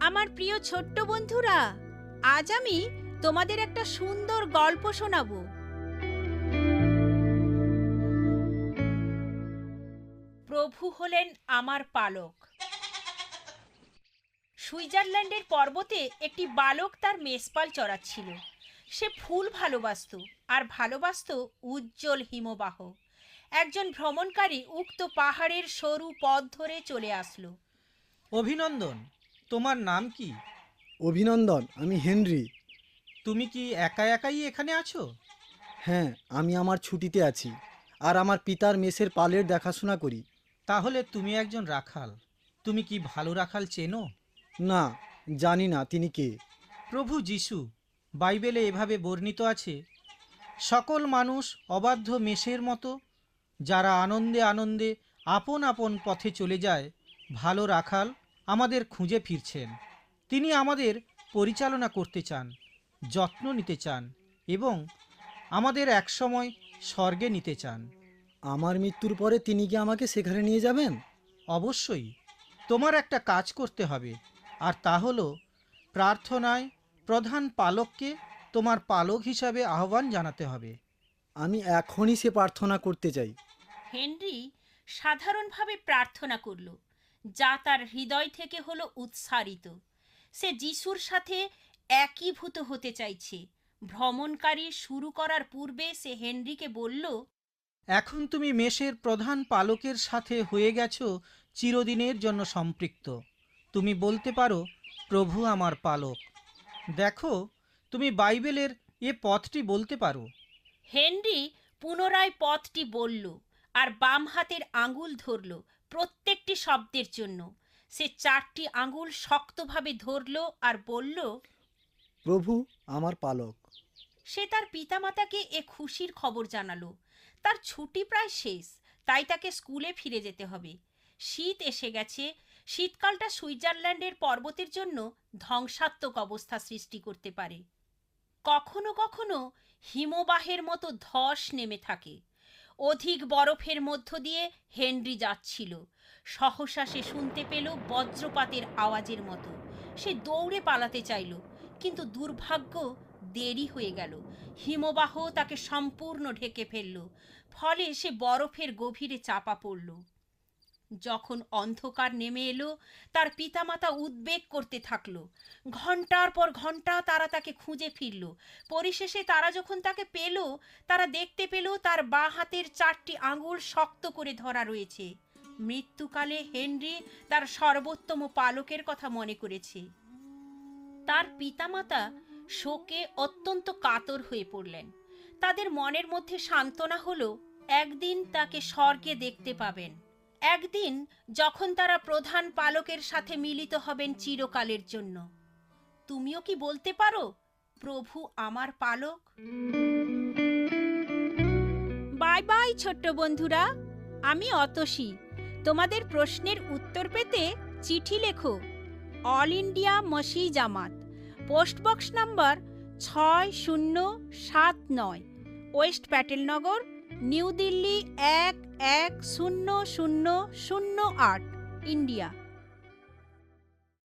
আমার প্রিয় ছোট্ট বন্ধুরা, আজ আমি তোমাদের একটা সুন্দর গল্প শোনাবো। প্রভু হলেন আমার পালক। সুইজারল্যান্ডের পর্বতে একটি বালক তার মেষপাল চড়াচ্ছিল। সে ফুল ভালোবাসত আর ভালোবাসত উজ্জ্বল হিমবাহ। একজন ভ্রমণকারী উক্ত পাহাড়ের সরু পথ ধরে চলে আসলো। অভিনন্দন। তোমার নাম কি? অভিনন্দন, আমি হেনরি। তুমি কি একা একাই এখানে আছো? হ্যাঁ, আমি আমার ছুটিতে আছি আর আমার পিতার মেষের পালের দেখাশোনা করি। তাহলে তুমি একজন রাখাল। তুমি কি ভালো রাখাল চেনো? না, জানি না তিনি কে। প্রভু যিশু, বাইবেলে এভাবে বর্ণিত আছে, সকল মানুষ অবাধ্য মেষের মতো, যারা আনন্দে আনন্দে আপন আপন পথে চলে যায়, ভালো রাখাল আমাদের খুঁজে ফিরছেন। তিনি আমাদের পরিচালনা করতে চান, যত্ন নিতে চান এবং আমাদের একসময় স্বর্গে নিতে চান। আমার মৃত্যুর পরে তিনি কি আমাকে সেখানে নিয়ে যাবেন? অবশ্যই। তোমার একটা কাজ করতে হবে, আর তা হলো প্রার্থনায় প্রধান পালককে তোমার পালক হিসাবে আহ্বান জানাতে হবে। আমি এখনই সে প্রার্থনা করতে চাই। হেনরি সাধারণভাবে প্রার্থনা করল, যা তার হৃদয় থেকে হলো উৎসারিত। সে যিশুর সাথে একীভূত হতে চাইছে। ভ্রমণকারী শুরু করার পূর্বে সে হেনরিকে বলল, এখন তুমি মেষের প্রধান পালকের সাথে হয়ে গেছো চিরদিনের জন্য সম্পৃক্ত। তুমি বলতে পারো, প্রভু আমার পালক। দেখো, তুমি বাইবেলের এ পথটি বলতে পারো। হেনরি পুনরায় পথটি বলল আর বাম হাতের আঙুল ধরল প্রত্যেকটি শব্দের জন্য। সে 4টি আঙুল শক্তভাবে ধরল আর বলল, প্রভু আমার পালক। সে তার পিতামাতাকে এ খুশির খবর জানালো। তার ছুটি প্রায় শেষ, তাই তাকে স্কুলে ফিরে যেতে হবে। শীত এসে গেছে। শীতকালটা সুইজারল্যান্ডের পর্বতের জন্য ধ্বংসাত্মক অবস্থা সৃষ্টি করতে পারে। কখনো কখনো হিমবাহের মতো ধস নেমে থাকে। অধিক বরফের মধ্য দিয়ে হেনরি যাচ্ছিল। সহসা সে শুনতে পেল বজ্রপাতের আওয়াজের মতো। সে দৌড়ে পালাতে চাইল, কিন্তু দুর্ভাগ্য, দেরি হয়ে গেল। হিমবাহ তাকে সম্পূর্ণ ঢেকে ফেলল। ফলে সে বরফের গভীরে চাপা পড়ল। যখন অন্ধকার নেমে এলো, তার পিতামাতা উদ্বেগ করতে থাকলো। ঘন্টার পর ঘন্টা তারা তাকে খুঁজে ফিরল। পরিশেষে তারা যখন তাকে পেল, তারা দেখতে পেল তার বাঁ হাতের 4টি আঙুল শক্ত করে ধরা রয়েছে। মৃত্যুকালে হেনরি তার সর্বোত্তম পালকের কথা মনে করেছে। তার পিতামাতা শোকে অত্যন্ত কাতর হয়ে পড়লেন। তাদের মনের মধ্যে সান্ত্বনা হলো, একদিন তাকে স্বর্গে দেখতে পাবেন। একদিন যখন তারা প্রধান পালকের সাথে মিলিত হবেন চিরকালের জন্য। তুমিও কি বলতে পারো, প্রভু আমার পালক? বাই বাই ছোট্ট বন্ধুরা, আমি অতসী। তোমাদের প্রশ্নের উত্তর পেতে চিঠি লেখো। অল ইন্ডিয়া মসি Jamaat, post box number 6079, west Patelnagar, new Delhi 110008, India.